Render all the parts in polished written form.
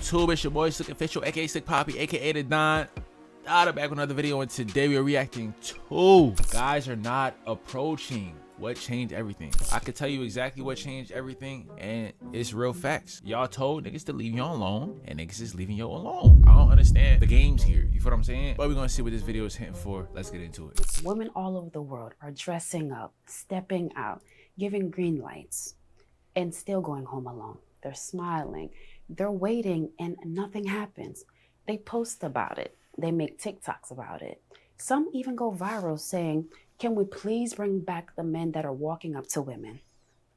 YouTube? It's your boy Slick Official, aka Slick Poppy, aka The Don. I'm back with another video, and today we are reacting to Guys Are Not Approaching. What changed everything? I could tell you exactly what changed everything, and it's real facts. Y'all told niggas to leave y'all alone, and niggas is leaving y'all alone. I don't understand the games here. You feel what I'm saying? But we're gonna see what this video is hitting for. Let's get into it. Women all over the world are dressing up, stepping out, giving green lights, and still going home alone. They're smiling, they're waiting, and nothing happens. They post about it. They make TikToks about it. Some even go viral saying, "Can we please bring back the men that are walking up to women?"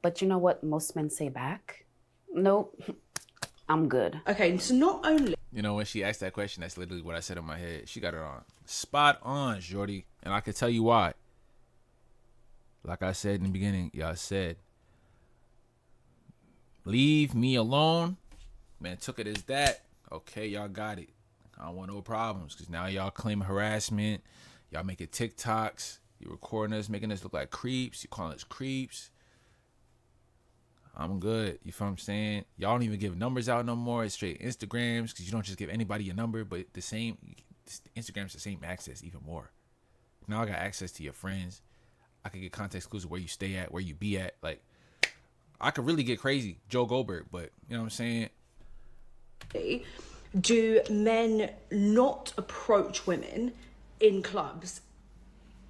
But you know what most men say back? Nope, I'm good. Okay, so not only... You know, when she asked that question, that's literally what I said in my head. She got it on. Spot on, Jordy. And I can tell you why. Like I said in the beginning, y'all said, leave me alone. Man, took it as that. Okay, y'all got it. I don't want no problems, because now y'all claim harassment. Y'all making TikToks. You recording us, making us look like creeps. You calling us creeps. I'm good. You feel what I'm saying? Y'all don't even give numbers out no more. It's straight Instagrams, because you don't just give anybody your number, but the same, Instagram's the same access, even more. Now I got access to your friends. I can get context clues of where you stay at, where you be at. Like, I could really get crazy, Joe Goldberg, but you know what I'm saying? Do men not approach women in clubs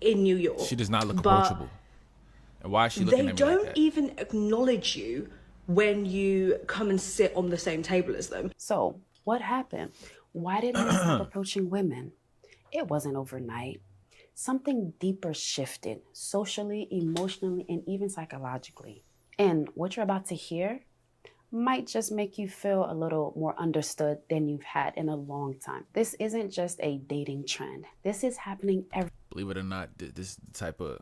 in New York? She does not look approachable. And why is she looking at me like that? They don't even acknowledge you when you come and sit on the same table as them. So what happened? Why did men stop approaching women? It wasn't overnight. Something deeper shifted socially, emotionally, and even psychologically. And what you're about to hear might just make you feel a little more understood than you've had in a long time. This isn't just a dating trend. This is happening every... Believe it or not, this is the type of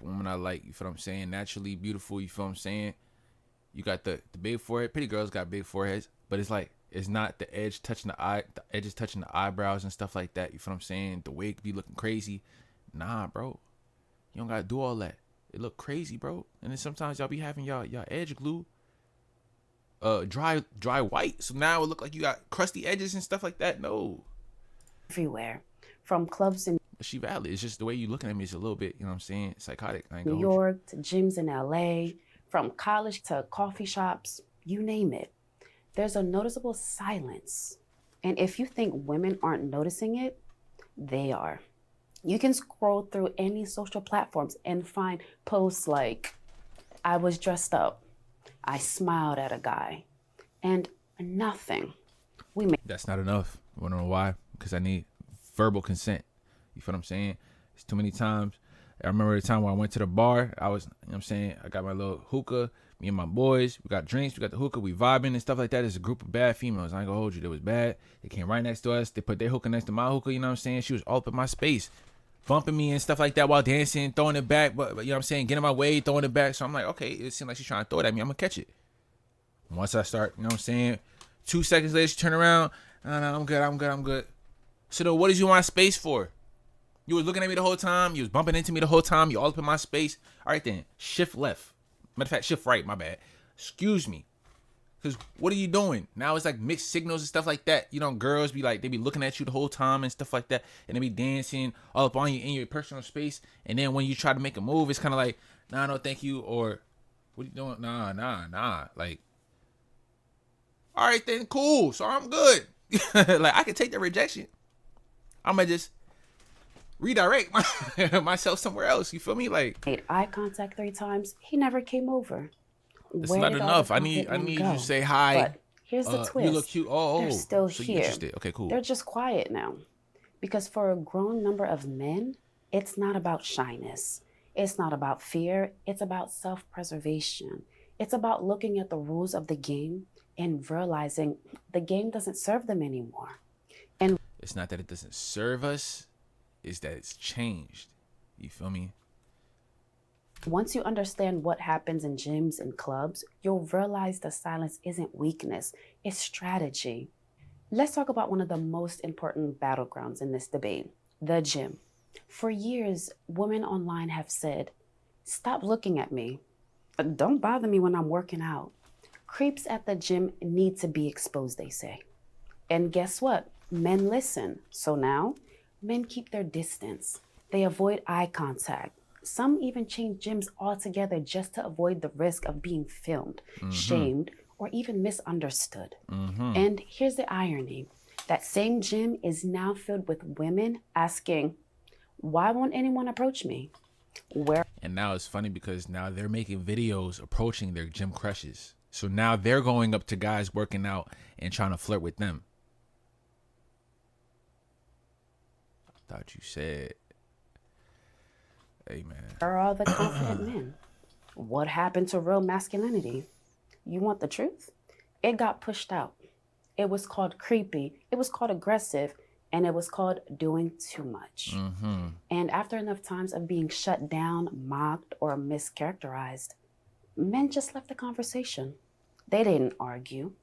woman I like. You feel what I'm saying? Naturally beautiful. You feel what I'm saying? You got the big forehead. Pretty girls got big foreheads, but it's like, it's not the edge touching the eye, the edges touching the eyebrows and stuff like that. You feel what I'm saying? The wig be looking crazy. Nah, bro. You don't gotta do all that. It look crazy, bro. And then sometimes y'all be having y'all edge glue dry white. So now it look like you got crusty edges and stuff like that. No. Everywhere. From clubs in She valid. It's just the way you looking at me is a little bit, you know what I'm saying, psychotic. I ain't New York to gyms in LA, from college to coffee shops, you name it. There's a noticeable silence. And if you think women aren't noticing it, they are. You can scroll through any social platforms and find posts like, "I was dressed up. I smiled at a guy," and nothing. That's not enough. You wanna know why? Because I need verbal consent. You feel what I'm saying? It's too many times. I remember the time when I went to the bar, I was, you know what I'm saying, I got my little hookah, me and my boys, we got drinks, we got the hookah, we vibing and stuff like that. There's a group of bad females. I ain't gonna hold you. They was bad. They came right next to us. They put their hookah next to my hookah, you know what I'm saying? She was all up in my space, bumping me and stuff like that while dancing, throwing it back, but you know what I'm saying, getting in my way, throwing it back. So I'm like, okay, it seemed like she's trying to throw it at me. I'm gonna catch it. Once I start, you know what I'm saying, 2 seconds later, she turn around. No, I'm good. So then what did you want space for? You was looking at me the whole time. You was bumping into me the whole time. You all up in my space. All right then, shift left. Matter of fact, shift right, my bad. Excuse me. Because what are you doing? Now it's like mixed signals and stuff like that. You know, girls be like, they be looking at you the whole time and stuff like that. And they be dancing all up on you in your personal space. And then when you try to make a move, it's kind of like, nah, no, thank you. Or, what are you doing? Nah. Like, all right then, cool. So I'm good. Like, I can take the rejection. I'm going to just redirect myself somewhere else. You feel me? Like, made eye contact 3 times. He never came over. It's not enough. I need you to say hi. But here's the twist. You look cute. They're still so here. You interested? Okay, cool. They're just quiet now. Because for a grown number of men, it's not about shyness. It's not about fear. It's about self-preservation. It's about looking at the rules of the game and realizing the game doesn't serve them anymore. And it's not that it doesn't serve us, it's that it's changed. You feel me? Once you understand what happens in gyms and clubs, you'll realize the silence isn't weakness, it's strategy. Let's talk about one of the most important battlegrounds in this debate, the gym. For years, women online have said, "Stop looking at me. Don't bother me when I'm working out. Creeps at the gym need to be exposed, they say. And guess what? Men listen. So now, men keep their distance. They avoid eye contact. Some even change gyms altogether just to avoid the risk of being filmed, shamed, or even misunderstood. And here's the irony. That same gym is now filled with women asking, why won't anyone approach me? Where? And now it's funny because now they're making videos approaching their gym crushes. So now they're going up to guys working out and trying to flirt with them. I thought you said, hey man. Where are all the confident men? What happened to real masculinity? You want the truth? It got pushed out. It was called creepy. It was called aggressive. And it was called doing too much. And after enough times of being shut down, mocked, or mischaracterized, men just left the conversation. They didn't argue.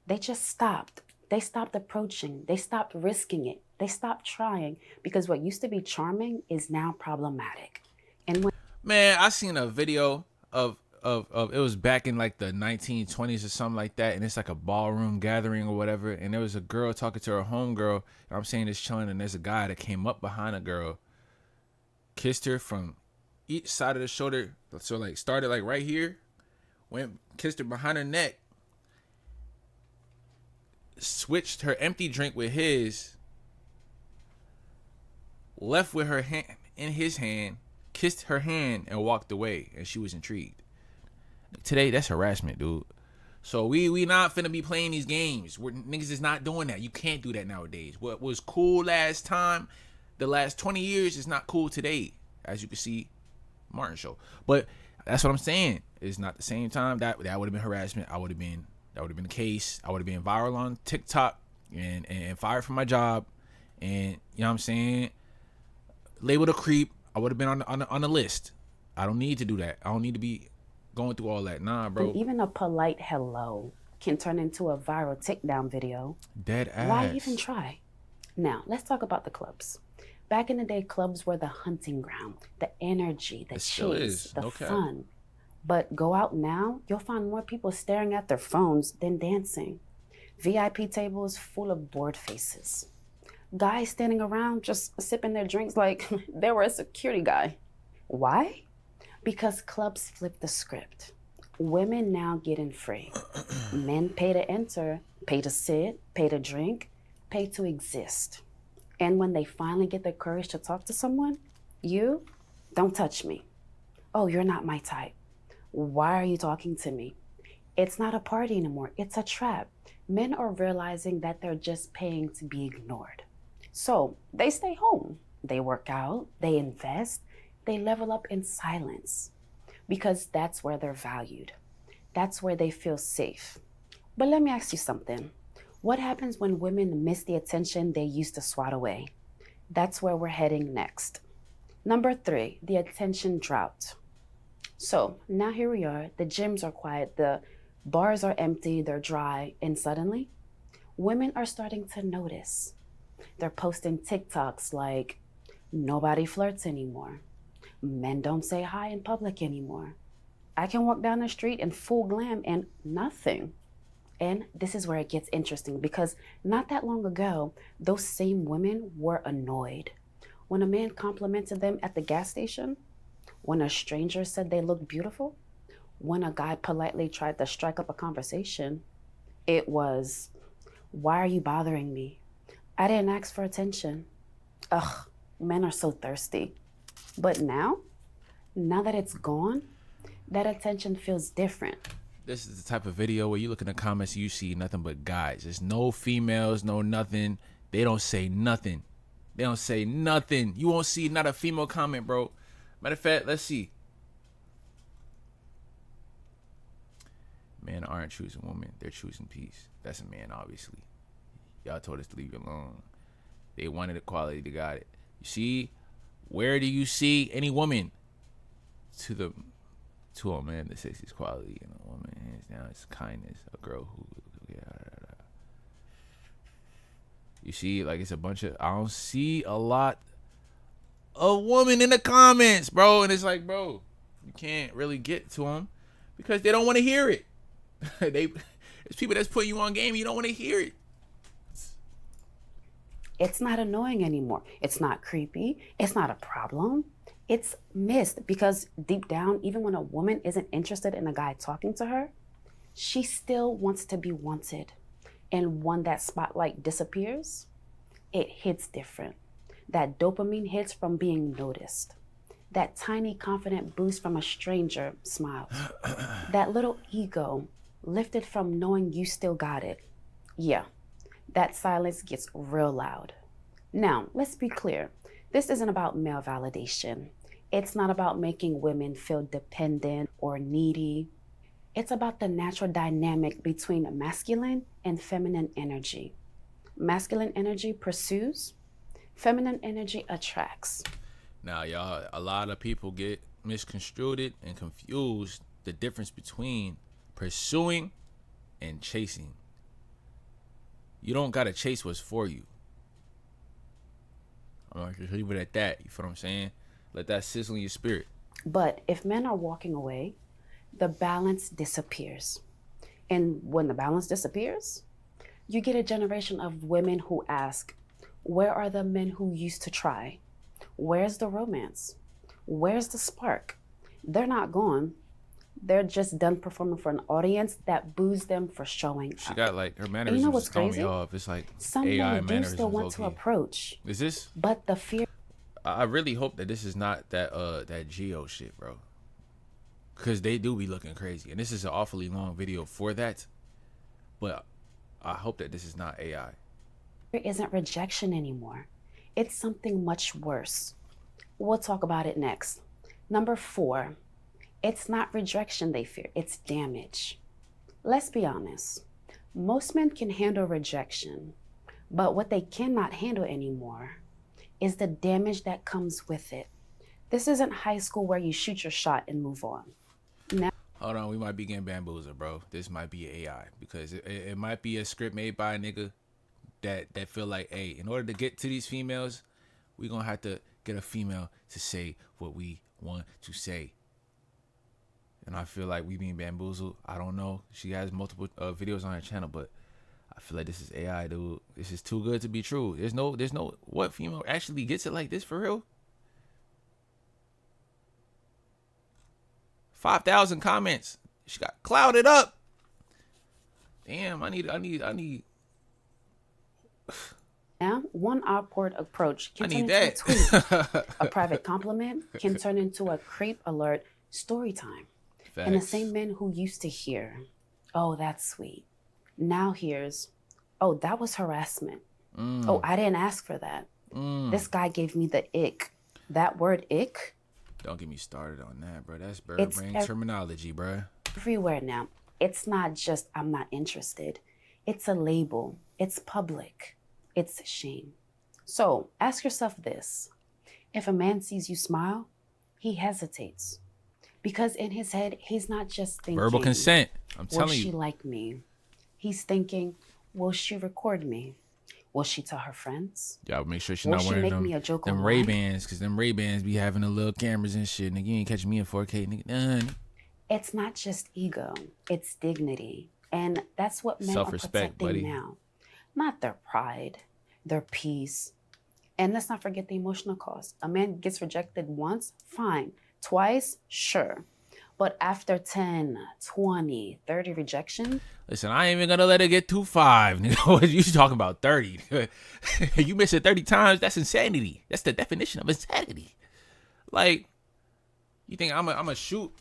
They just stopped. They stopped approaching. They stopped risking it. They stopped trying because what used to be charming is now problematic. And when Man, I seen a video of it was back in like the 1920s or something like that, and it's like a ballroom gathering or whatever, and there was a girl talking to her homegirl, and I'm saying it's chilling, and there's a guy that came up behind a girl, kissed her from each side of the shoulder, so like started like right here, went kissed her behind her neck, switched her empty drink with his, left with her hand in his hand, kissed her hand, and walked away, and she was intrigued. Today, that's harassment, dude. So we not finna be playing these games. Niggas is not doing that. You can't do that nowadays. What was cool last time, the last 20 years is not cool today. As you can see, Martin show. But that's what I'm saying. It's not the same time. That would have been harassment. That would have been the case. I would have been viral on TikTok and fired from my job. And you know what I'm saying? Labeled a creep. I would have been on the list. I don't need to do that. I don't need to be going through all that. Nah, bro. And even a polite hello can turn into a viral takedown video. Dead ass. Why even try? Now, let's talk about the clubs. Back in the day, clubs were the hunting ground, the energy, the chase, the fun. But go out now, you'll find more people staring at their phones than dancing. VIP tables full of bored faces. Guys standing around just sipping their drinks like they were a security guy. Why? Because clubs flip the script. Women now get in free. Men pay to enter, pay to sit, pay to drink, pay to exist. And when they finally get the courage to talk to someone, you, don't touch me. Oh, you're not my type. Why are you talking to me? It's not a party anymore. It's a trap. Men are realizing that they're just paying to be ignored. So they stay home. They work out, they invest, they level up in silence because that's where they're valued. That's where they feel safe. But let me ask you something. What happens when women miss the attention they used to swat away? That's where we're heading next. Number 3, the attention drought. So now here we are. The gyms are quiet. The bars are empty. They're dry. And suddenly, women are starting to notice. They're posting TikToks like, nobody flirts anymore. Men don't say hi in public anymore. I can walk down the street in full glam and nothing. And this is where it gets interesting because not that long ago, those same women were annoyed. When a man complimented them at the gas station, when a stranger said they looked beautiful, when a guy politely tried to strike up a conversation, it was, why are you bothering me? I didn't ask for attention. Ugh, men are so thirsty. But now that it's gone, that attention feels different. This is the type of video where you look in the comments, you see nothing but guys. There's no females, no nothing. They don't say nothing. They don't say nothing. You won't see not a female comment, bro. Matter of fact, let's see. Men aren't choosing women. They're choosing peace. That's a man, obviously. Y'all told us to leave it alone. They wanted equality. They got it. You see? Where do you see any woman? To a man that says he's quality and a woman hands down it's kindness. A girl who you see, like it's a bunch of, I don't see a lot of women in the comments, bro. And it's like, bro, you can't really get to them because they don't want to hear it. It's people that's putting you on game. You don't want to hear it. It's not annoying anymore. It's not creepy. It's not a problem. It's missed because deep down, even when a woman isn't interested in a guy talking to her, she still wants to be wanted. And when that spotlight disappears, it hits different. That dopamine hits from being noticed. That tiny confident boost from a stranger smiles. That little ego lifted from knowing you still got it. Yeah, that silence gets real loud. Now, let's be clear. This isn't about male validation. It's not about making women feel dependent or needy. It's about the natural dynamic between masculine and feminine energy. Masculine energy pursues, feminine energy attracts. Now, y'all, a lot of people get misconstrued and confused the difference between pursuing and chasing. You don't gotta chase what's for you. I'm gonna just leave it at that. You feel what I'm saying? Let that sizzle in your spirit. But if men are walking away, the balance disappears. And when the balance disappears, you get a generation of women who ask, where are the men who used to try? Where's the romance? Where's the spark? They're not gone. They're just done performing for an audience that boos them for showing up. She got like her mannerisms. And you know what's throwing crazy? me off. It's like Some AI men do mannerisms. still want to approach. Is this? But the fear. I really hope that this is not that Geo shit, bro. Cause they do be looking crazy, and this is an awfully long video for that. But I hope that this is not AI. Fear isn't rejection anymore. It's something much worse. We'll talk about it next. Number 4, it's not rejection they fear, it's damage. Let's be honest. Most men can handle rejection, but what they cannot handle anymore is the damage that comes with it. This isn't high school where you shoot your shot and move on. Now, hold on, we might be getting bamboozled, bro. This might be AI because it might be a script made by a nigga that feel like, hey, in order to get to these females, we gonna have to get a female to say what we want to say. And I feel like we being bamboozled. I don't know. She has multiple videos on her channel, but I feel like this is AI, dude. This is too good to be true. There's no what female actually gets it like this for real? 5,000 comments. She got clouded up. Damn, I need. Now, one awkward approach can turn I need into a tweet. that. A private compliment can turn into a creep alert story time. Facts. And the same men who used to hear, oh, that's sweet, now hears, oh, that was harassment. Oh, I didn't ask for that. This guy gave me the ick. That word ick? Don't get me started on that, bro. That's bird brain terminology, bro. Everywhere now. It's not just I'm not interested. It's a label. It's public. It's shame. So ask yourself this. If a man sees you smile, he hesitates. Because in his head, he's not just thinking, Verbal consent. I'm telling will you. she like me? He's thinking, will she record me? Will she tell her friends? Y'all make sure she's Will not she wearing make me a joke them online? Ray-Bans, because them Ray-Bans be having the little cameras and shit. Nigga, you ain't catching me in 4K, nigga. It's not just ego, it's dignity. And that's what men are Self-respect, protecting buddy. now. Not their pride, their peace. And let's not forget the emotional cost. A man gets rejected once, fine. Twice, sure. But after 10, 20, 30 rejection, Listen, I ain't even gonna let it get to 5. Nigga, what you talking about 30? You miss it 30 times, that's insanity. That's the definition of insanity. Like, you think I'm a shoot,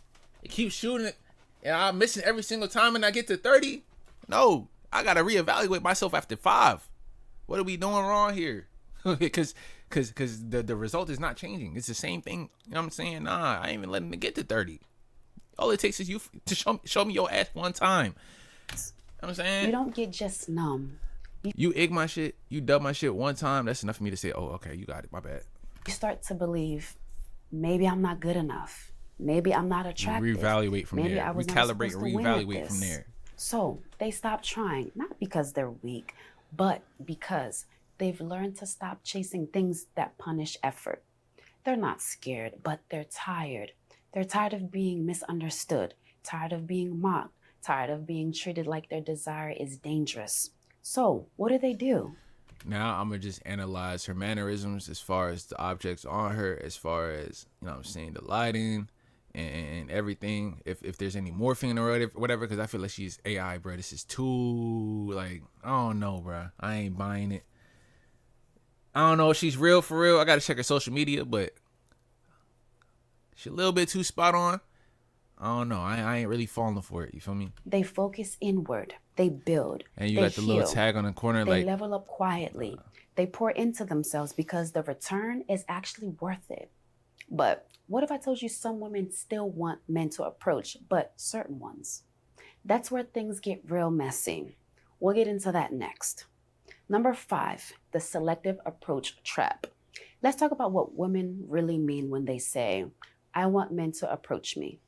keep shooting it, and I'm missing every single time and I get to 30? No, I gotta reevaluate myself after 5. What are we doing wrong here? Because the result is not changing. It's the same thing. You know what I'm saying? Nah, I ain't even letting it get to 30. All it takes is you to show me your ass one time. You know what I'm saying? you don't get just numb. You egg my shit, you dub my shit one time, that's enough for me to say, oh, okay, you got it, my bad. You start to believe, maybe I'm not good enough. Maybe I'm not attractive. Reevaluate from Maybe there. I was not Recalibrate, supposed to win at reevaluate from this. there. So they stop trying, not because they're weak, but because they've learned to stop chasing things that punish effort. They're not scared, but they're tired. They're tired of being misunderstood, tired of being mocked, tired of being treated like their desire is dangerous. So, what do? Now I'm gonna just analyze her mannerisms as far as the objects on her, as far as what I'm saying, the lighting and everything. If there's any morphine or whatever, because I feel like she's AI, bro. This is too like I don't know, bro. I ain't buying it. I don't know if she's real for real. I gotta check her social media, but she's a little bit too spot on. I don't know. I ain't really falling for it. You feel me? They focus inward. They build. And you they got the little heal, tag on the corner, They like level up quietly. They pour into themselves because the return is actually worth it. But what if I told you some women still want men to approach, but certain ones? That's where things get real messy. We'll get into that next. Number 5, the selective approach trap. Let's talk about what women really mean when they say, I want men to approach me.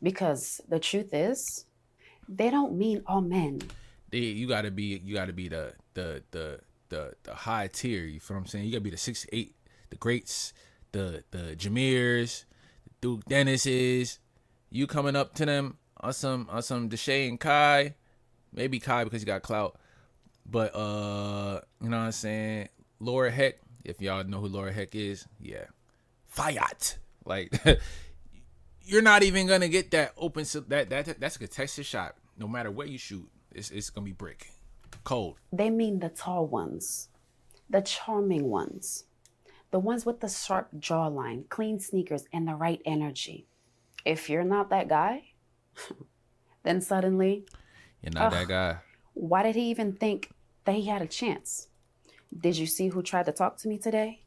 Because the truth is, they don't mean all men. you gotta be the high tier. You feel what I'm saying? You gotta be the 6'8", the greats, the Jamirs, the Duke Dennises. You coming up to them on some Deshae and Kai, maybe Kai because you got clout, but you know what I'm saying? Laura Heck, if y'all know who Laura Heck is, yeah, Fayat, like. You're not even gonna get that open. So that's a contested shot. No matter where you shoot, it's gonna be brick, cold. They mean the tall ones, the charming ones, the ones with the sharp jawline, clean sneakers, and the right energy. If you're not that guy, then suddenly, You're not that guy. why did he even think that he had a chance? Did you see who tried to talk to me today?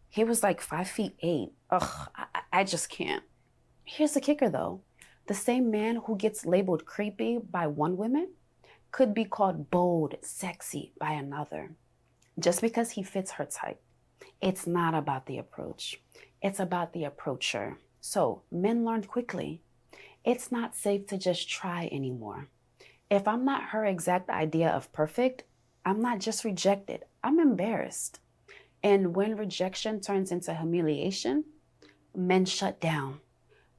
He was like 5'8". Ugh, I just can't. Here's the kicker though. The same man who gets labeled creepy by one woman could be called bold, sexy by another. Just because he fits her type. It's not about the approach. It's about the approacher. So men learned quickly. It's not safe to just try anymore. If I'm not her exact idea of perfect, I'm not just rejected. I'm embarrassed. And when rejection turns into humiliation, men shut down.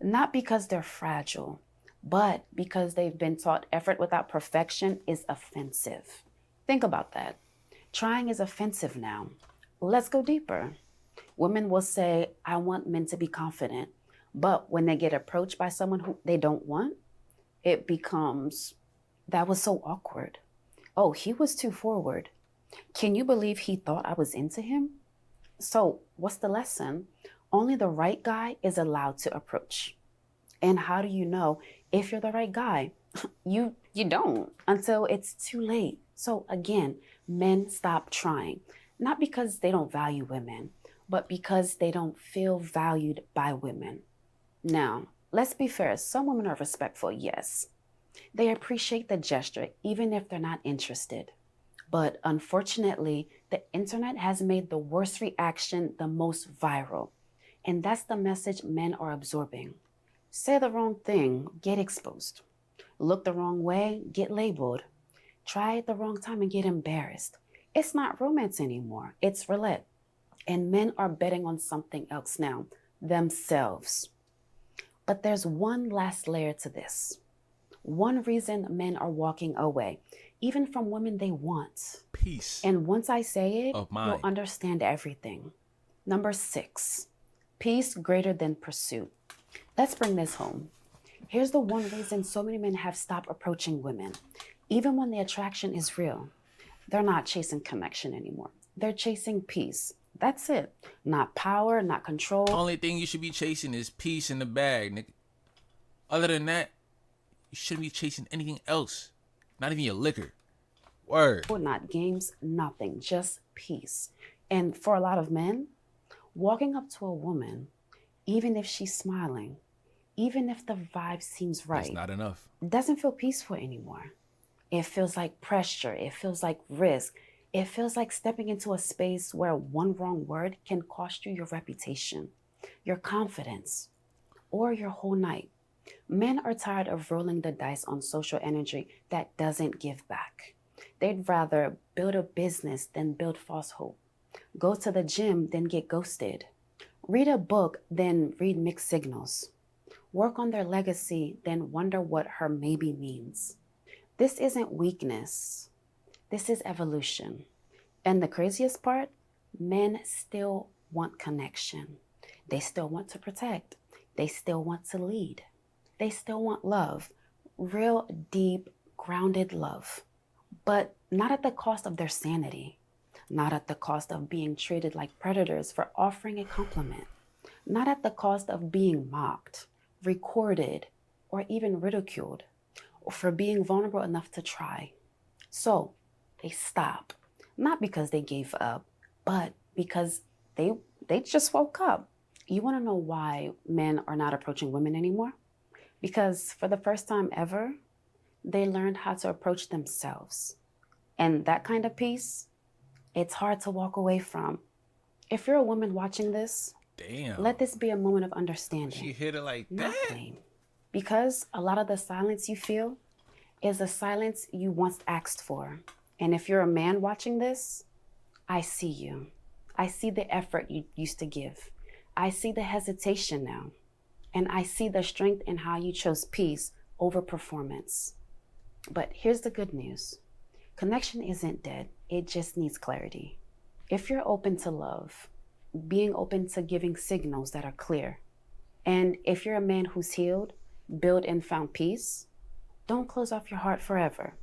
Not because they're fragile, but because they've been taught effort without perfection is offensive. Think about that. Trying is offensive now. Let's go deeper. Women will say, I want men to be confident. But when they get approached by someone who they don't want, it becomes, that was so awkward. Oh, he was too forward. Can you believe he thought I was into him? So what's the lesson? Only the right guy is allowed to approach. And how do you know if you're the right guy? You don't until it's too late. So again, men stop trying, not because they don't value women, but because they don't feel valued by women. Now, let's be fair. Some women are respectful, yes. They appreciate the gesture, even if they're not interested. But unfortunately, the internet has made the worst reaction the most viral. And that's the message men are absorbing. Say the wrong thing, get exposed. Look the wrong way, get labeled. Try at the wrong time and get embarrassed. It's not romance anymore, it's roulette. And men are betting on something else now, themselves. But there's one last layer to this. One reason men are walking away, even from women they want. Peace. And once I say it, of mind. you'll understand everything. Number 6, peace greater than pursuit. Let's bring this home. Here's the one reason so many men have stopped approaching women, even when the attraction is real. They're not chasing connection anymore. They're chasing peace. That's it. Not power, not control. Only thing you should be chasing is peace in the bag, nigga. Other than that, you shouldn't be chasing anything else. Not even your liquor. Word. Not games, nothing, just peace. And for a lot of men, walking up to a woman, even if she's smiling, even if the vibe seems right, It's not enough. doesn't feel peaceful anymore. It feels like pressure. It feels like risk. It feels like stepping into a space where one wrong word can cost you your reputation, your confidence, or your whole night. Men are tired of rolling the dice on social energy that doesn't give back. They'd rather build a business than build false hope. Go to the gym than get ghosted. Read a book than read mixed signals. Work on their legacy than wonder what her maybe means. This isn't weakness. This is evolution. And the craziest part, men still want connection. They still want to protect. They still want to lead. They still want love, real, deep, grounded love, but not at the cost of their sanity, not at the cost of being treated like predators for offering a compliment, not at the cost of being mocked, recorded, or even ridiculed, or for being vulnerable enough to try. So they stop, not because they gave up, but because they just woke up. You want to know why men are not approaching women anymore? Because for the first time ever, they learned how to approach themselves. And that kind of peace, it's hard to walk away from. If you're a woman watching this, Damn. let this be a moment of understanding. She hit it like Not that. blame. Because a lot of the silence you feel is the silence you once asked for. And if you're a man watching this, I see you. I see the effort you used to give. I see the hesitation now. And I see the strength in how you chose peace over performance. But here's the good news. Connection isn't dead. It just needs clarity. If you're open to love, being open to giving signals that are clear, and if you're a man who's healed, built and found peace, don't close off your heart forever.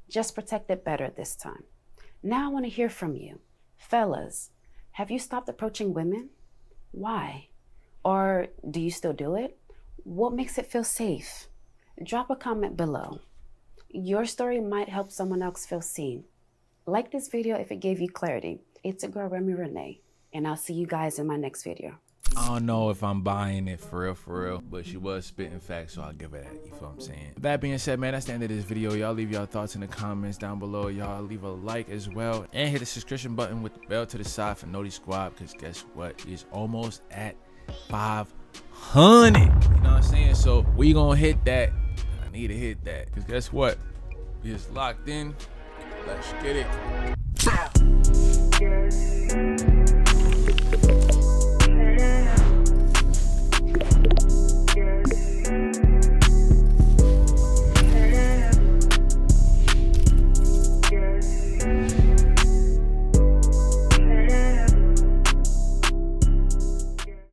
Just protect it better this time. Now I want to hear from you. Fellas, have you stopped approaching women? Why? Or do you still do it? What makes it feel safe? Drop a comment below. Your story might help someone else feel seen. Like this video if it gave you clarity. It's your girl Remy Renee, and I'll see you guys in my next video. I don't know if I'm buying it for real, but she was spitting facts, so I'll give her that. You feel what I'm saying? That being said, man, that's the end of this video. Y'all leave y'all thoughts in the comments down below. Y'all leave a like as well, and hit the subscription button with the bell to the side for Noti Squad, because guess what? It's almost at 500. You know what I'm saying? So we gonna hit that. I need to hit that, because guess what? We just locked in. Let's get it.